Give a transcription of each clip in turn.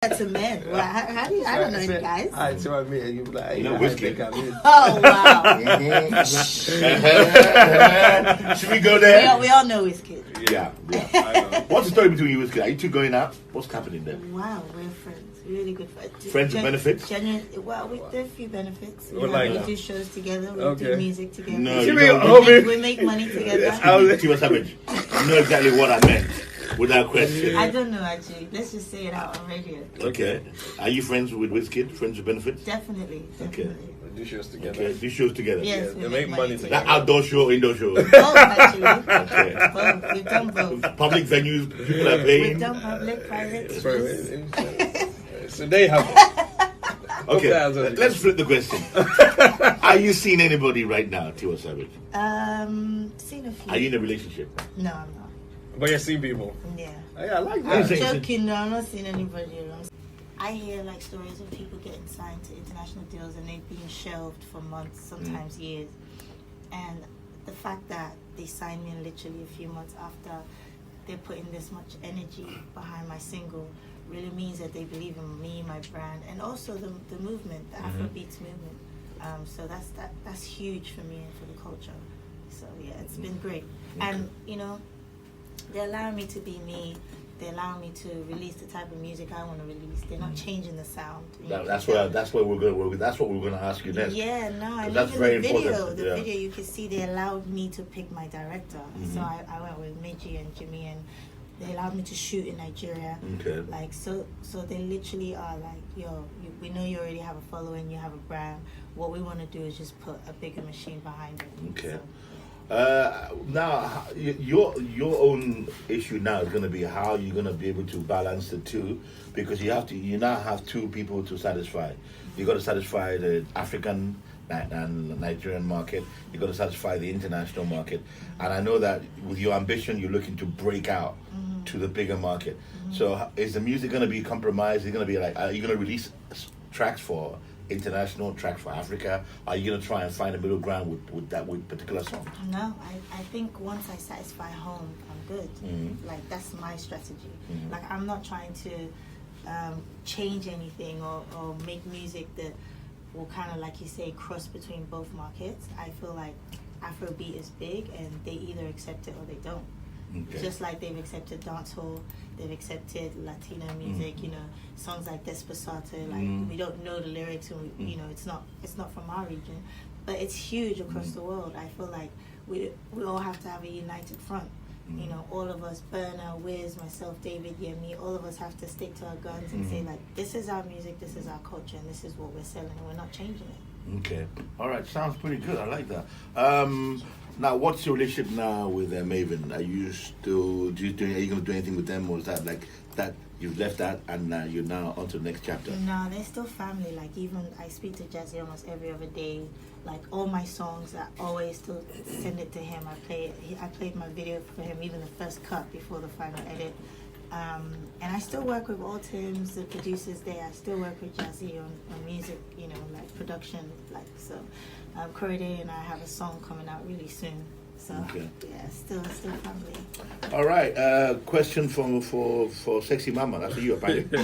To men. Well, how do you? I don't know you guys. Hi, Tiwa, me, and you be like, You know Wizkid. Oh wow! Should we go there? We all know Wizkid. Yeah. I know. What's the story between you and Wizkid? Are you two going out? What's happening there? Wow, we're friends. Really good friends. Friends with benefits? Well, we do a few benefits. What like we that? do shows together. We Okay. do music together. No, You you mean, don't. We make money together. Tiwa Savage. You know exactly what I meant without question. I don't know actually. Let's just say it out on radio. Okay. Are you friends with Wizkid? Friends with benefits? Definitely. Okay. We do shows together. Okay. Do shows together? Yes, Yeah, we they make make money money That together. outdoor show, indoor show. Both actually. Okay. Both. We've done both. Public venues, people are We've paying. done public, private. So they have it. Okay, Hope that let's flip the question. Are you seeing anybody right now, Tiwa Savage? Seen a few. Are you in a relationship? No, I'm not. But you're seeing people. Yeah. Yeah, I like I'm that. Joking, no, I'm not seeing anybody around. I hear like stories of people getting signed to international deals and they've been shelved for months, sometimes years. And the fact that they signed me literally a few months after they're putting this much energy behind my single really means that they believe in me, my brand, and also the movement, the Afrobeats movement. So that's huge for me and for the culture. So yeah, it's been great. Okay. And you know, they're allowing me to be me. They're allowing me to release the type of music I want to release. They're not changing the sound. That's what we're going to ask you next. Yeah, no, and That's even very the video, important, the yeah. video, you can see they allowed me to pick my director. So I went with Meji and Jimmy, and they allowed me to shoot in Nigeria. Okay. Like so they literally are like, yo, we know you already have a following, you have a brand. What we want to do is just put a bigger machine behind it. Okay. So, Now, your own issue now is going to be how you're going to be able to balance the two, because you now have two people to satisfy. You got to satisfy the African and Nigerian market. You got to satisfy the international market, and I know that with your ambition, you're looking to break out to the bigger market. So, is the music going to be compromised? Is it going to be like, are you going to release tracks for international, tracks for Africa? Are you going to try and find a middle ground with particular songs? No, I think once I satisfy home, I'm good. Like that's my strategy. Like I'm not trying to change anything or make music that will kind of, like you say, cross between both markets. I feel like Afrobeat is big and they either accept it or they don't. Okay. Just like they've accepted dancehall, they've accepted Latino music, you know, songs like Despacito, like we don't know the lyrics and you know, it's not from our region, but it's huge across the world. I feel like we all have to have a united front. You know, all of us, Burner, Wiz, myself, David, Yemi, all of us have to stick to our guns and say like, this is our music, this is our culture, and this is what we're selling, and we're not changing it. Okay. All right. Sounds pretty good. I like that. Now, what's your relationship now with Maven? Are you going to do anything with them, or is that like that you've left that and you're now on to the next chapter? No, they're still family. Like even I speak to Jazzy almost every other day. Like all my songs, I always still send it to him. I played my video for him, even the first cut before the final edit. And I still work with all teams, the producers there. I still work with Jazzy on music, you know, like production, like so. Corday and I have a song coming out really soon. So Okay. yeah, still family. All right. Question for Sexy Mama. That's for you, apparently.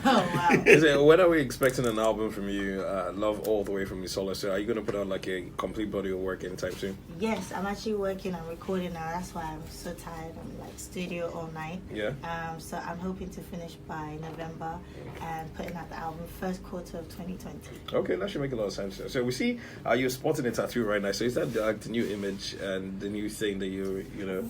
Oh wow. When are we expecting an album from you? Love all the way from your solo. So are you going to put out like a complete body of work anytime soon? Yes, I'm actually working on recording now. That's why I'm so tired. I'm like studio all night. Yeah. So I'm hoping to finish by November and putting out the album first quarter of 2020. Okay, that should make a lot of sense. So we see you're sporting a tattoo right now. So is that the new image and the new thing that you know?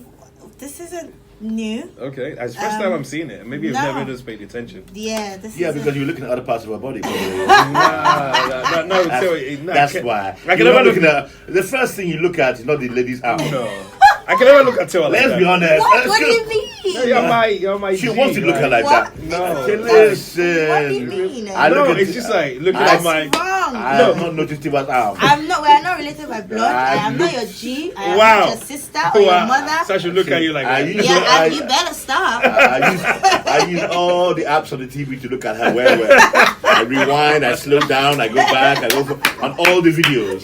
This isn't new. Okay, it's the first time I'm seeing it. Maybe you've no. never just paid attention. Yeah, this Yeah, isn't. because you're looking at other parts of her body. No. That's why. I can You're never not look looking at the first thing you look at is not the lady's arm. No, I can never look at Tiwa. Let's be honest. What do you mean? No, you're my. She G, wants to look at her like What? that. No. Say, What do you listen. mean? I look No, at it's just like looking That's at my. Wrong. I have not noticed Tiwa's arm. I'm not. We are not related by blood. I am not your G. I am Wow. not your sister or your mother. So I should look at you like I that. use- Yeah, you better stop. I use all the apps on the TV to look at her where. I rewind, I slow down, I go back, I go on all the videos.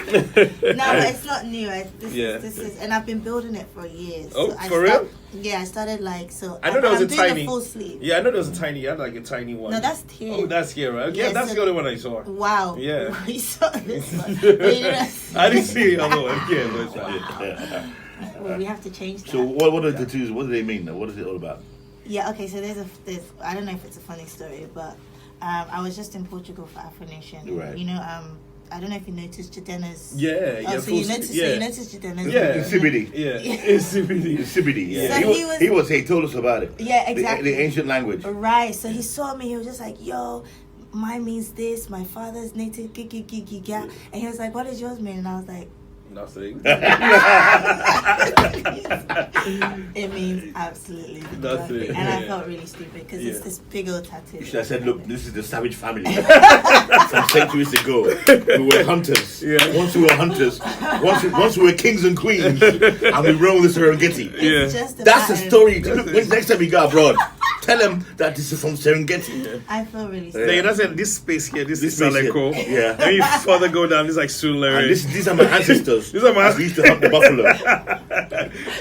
but it's not new. This is, and I've been building it for years. Oh, so for real? Yeah, I started like so. I know there was I'm a doing tiny. a full sleeve. Yeah, I know there was a tiny. You had like a tiny one. No, that's here. Oh, that's here, right? Yeah, Yeah, that's so- the other one I saw. Wow. Yeah. You saw this one. But you didn't see I didn't see the other one. Yeah, but it's fine. Well, we have to change that. So what are the tattoos? What do they mean? What is it all about? Yeah, okay, so there's I don't know if it's a funny story, but I was just in Portugal for Afro Nation. Right. You know, I don't know if you noticed Jadena's. Yeah, yeah. So you noticed Jadena's. Yeah. CBD. Yeah, it's CBD. CBD. Yeah. So he told us about it. Yeah, exactly. The ancient language. Right. So he saw me. He was just like, "Yo, mine means this. My father's native, and he was like, "What does yours mean?" And I was like, Nothing. it means absolutely Nothing. And I Yeah. felt really stupid because it's this big old tattoo. You should have said, look, this is the savage family. Some centuries ago, we were hunters. Yeah. Once we were hunters, once we were kings and queens, and we roamed the Serengeti. It's just That's the about- story. Look, next time we go abroad, tell them that this is from Serengeti. I feel really Yeah, stupid. that's it. This space here, this is space here. Saleko. Yeah. And you further go down, this is like Sulere. And these are my ancestors. These are my We used to hunt the buffalo.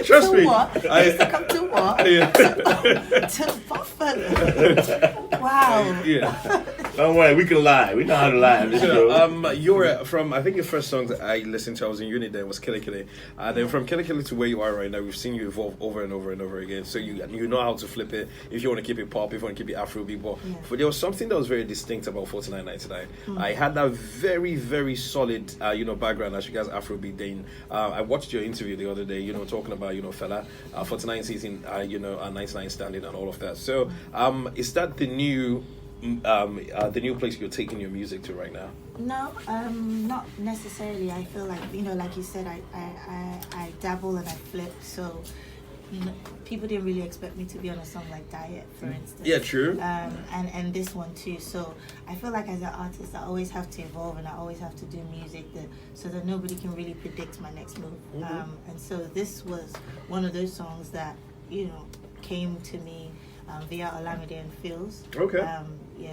Trust To me. what? I used to come to what? Yeah. To Buffalo. Wow. Yeah. Don't worry, we can lie. We know how to lie on this show. So, you're from, I think the first song that I listened to, I was in uni there, was Kili Kili. Then from Kili Kili to where you are right now, we've seen you evolve over and over and over again. So you know how to flip it, if you want to keep it pop, if you want to keep it Afrobeat. But there was something that was very distinct about 4999. I had that very, very solid, background as you guys Afrobeat. Then I watched your interview the other day, talking about, fella, 49 season, 99 standing and all of that. So is that the new place you're taking your music to right now? No, not necessarily. I feel like, like you said, I dabble and I flip, so people didn't really expect me to be on a song like Diet, for instance. Yeah, true. And this one too. So I feel like as an artist, I always have to evolve and I always have to do music so that nobody can really predict my next move. And so this was one of those songs that, came to me via Olamide and Fields. Okay.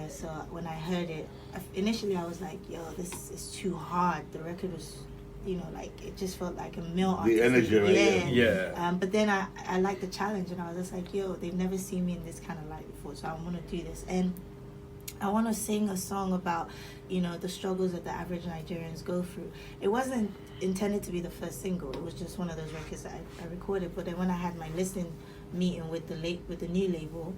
So when I heard it, initially I was like, yo, this is too hard. The record was, it just felt like a male artist. The energy, right? Yeah. But then I liked the challenge and I was just like, yo, they've never seen me in this kind of light before, so I want to do this. And I want to sing a song about, the struggles that the average Nigerians go through. It wasn't intended to be the first single. It was just one of those records that I recorded. But then when I had my listening meeting with the new label,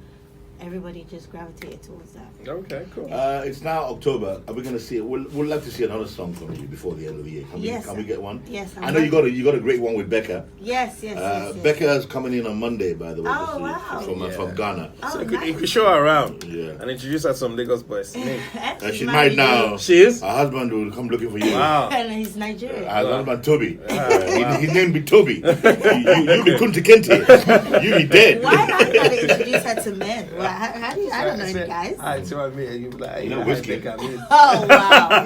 everybody just gravitated towards that. Okay, cool. It's now October. Are we going to see it? We'd like to see another song from you before the end of the year. Can we get one? Yes. I know you got a great one with Becca. Yes. Becca is coming in on Monday, by the way. Oh, wow. From Ghana. So you nice. could show her around Yeah. and introduce her to some Lagos boys. She's married now. She is? Her husband will come looking for you. Wow. And he's Nigerian. Her husband Toby. Wow. His name be Toby. you be Kunti Kente. You be dead. Why not try to introduce her to men? Well, how do you, I don't know any guys. Hi, so I mean, you be like, You know Wizkid. Oh, wow.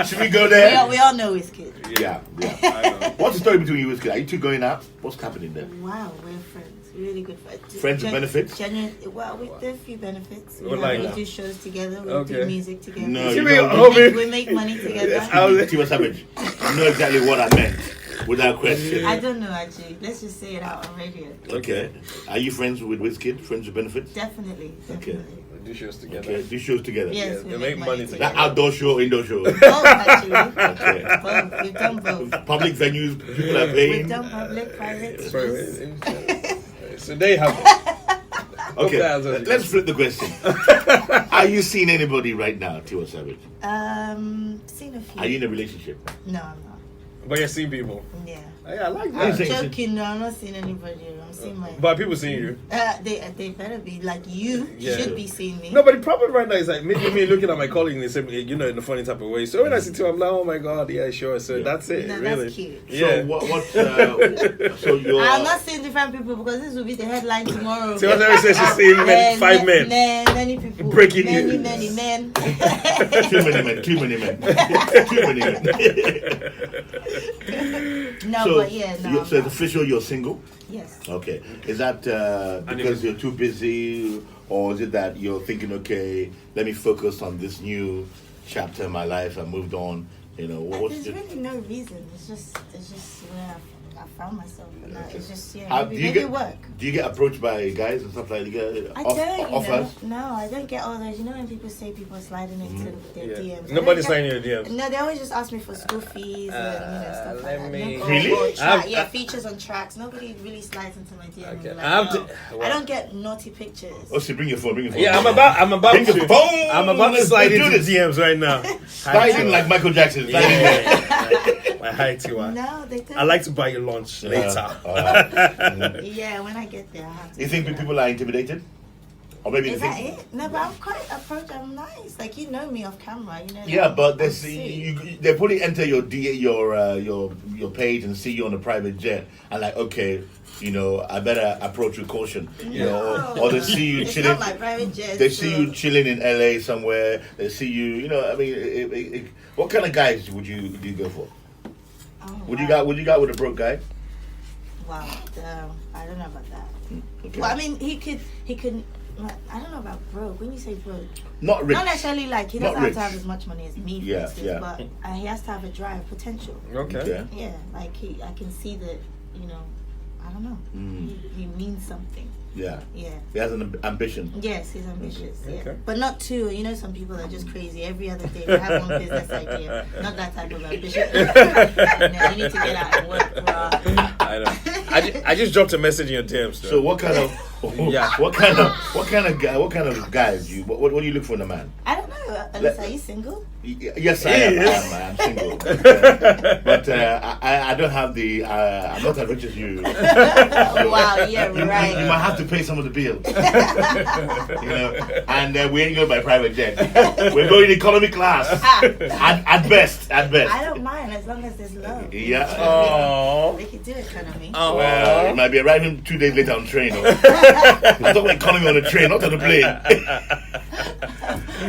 Should we go there? We all know Wizkid. Yeah. I know. What's the story between you and Wizkid? Are you two going out? What's happening there? Wow, we're friends. Really good friends. Friends with benefits? There's a few benefits. Well, like- We do shows together. We Okay. do music together. No, You you mean, don't. homie? We make money together. Tiwa Savage. You know exactly what I meant without question. I don't know actually. Let's just say it out on radio. Okay. Are you friends with Wizkid? Friends with benefits? Definitely. Okay. We do shows together. Okay. Do shows together. Yes, Yeah, we they make money That together. outdoor show, indoor show. Both actually. Okay. Both. We've done both. Public venues, people are We've paying. done public, private. So they have it. Okay. Okay. Let's flip the question. Are you seeing anybody right now, Tiwa Savage? Seen a few. Are you in a relationship? No, I'm not. But you're seeing people. Yeah. Yeah, I like I'm that. joking. No, I'm not seeing anybody. I'm seeing my. But people seeing you. They better be like you. Yeah. Should be seeing me. No, but the problem right now is like me looking at my colleague in the same, in a funny type of way. So when I see you, I'm like, oh my god, yeah, sure. So that's it, No, really. that's cute. Yeah. So so you're. I'm not seeing different people because this will be the headline tomorrow. So what Terry says she's seeing five men. Many people. Breaking many, news. Many men. Too many men. Too many men. Too many men. No, So, but yeah, no. so it's official. You're single. Yes. Okay. Is that because you're too busy, or is it that you're thinking, okay, let me focus on this new chapter in my life. I moved on. You know, what's There's really no reason. It's just where I found myself. And it's just maybe work. Do you get approached by guys and stuff like that? I don't. Offers? No, I don't get all those. You know when people say people are sliding into their DMs. Nobody's sliding your DMs. No, they always just ask me for school fees and stuff like that. Really? Or features on tracks. Nobody really slides into my DM. Okay. Like, I don't get naughty pictures. Oh, so bring your phone. Yeah, I'm about bring to. the phone. I'm about to slide into DMs right now. Sliding like Michael Jackson. My hi Tiwa. No, they don't. I like to buy you lunch later. Yeah, when I get there, I have to. You think people are intimidated? Or maybe Is that it? No, but I'm quite approach. I'm nice. Like, you know me off camera. You know. Yeah, but I'm they probably enter your your page and see you on a private jet and like, okay, you know, I better approach with caution. You know, or they see you chilling. It's not my private jet. They see you chilling in LA somewhere. They see you. You know, I mean, what kind of guys would you go for? Oh, Would you go with a broke guy? Wow, I don't know about that. Okay. Well, I mean, he could. I don't know about broke. When you say broke, Not rich. not necessarily like he Not doesn't have to rich. have as much money as me, for Yeah, instance, yeah. but he has to have a drive, potential. Okay. Yeah, like I can see that. You know, I don't know. He means something. Yeah. Yeah. He has an ambition. Yes, he's ambitious. Okay. Yeah. But not too. You know, some people are just crazy. Every other day they have one business idea. Not that type of ambition. You need to get out and work, bro. I know. I just dropped a message in your DMs. Though. So what kind of Yeah. what kind of guys do you what do you look for in a man? I don't know. Alyssa, are you single? Yes, I am single. But I don't have the I'm not as rich as you. Wow, yeah, You right. might have to pay some of the bills. You know, and we ain't going by private jet. We're going economy class. At best. I don't mind as long as there's love. Yeah. Oh. They can do it, kind of me. Well, it might be arriving 2 days later on train. I'm talking economy on the train, not on the plane.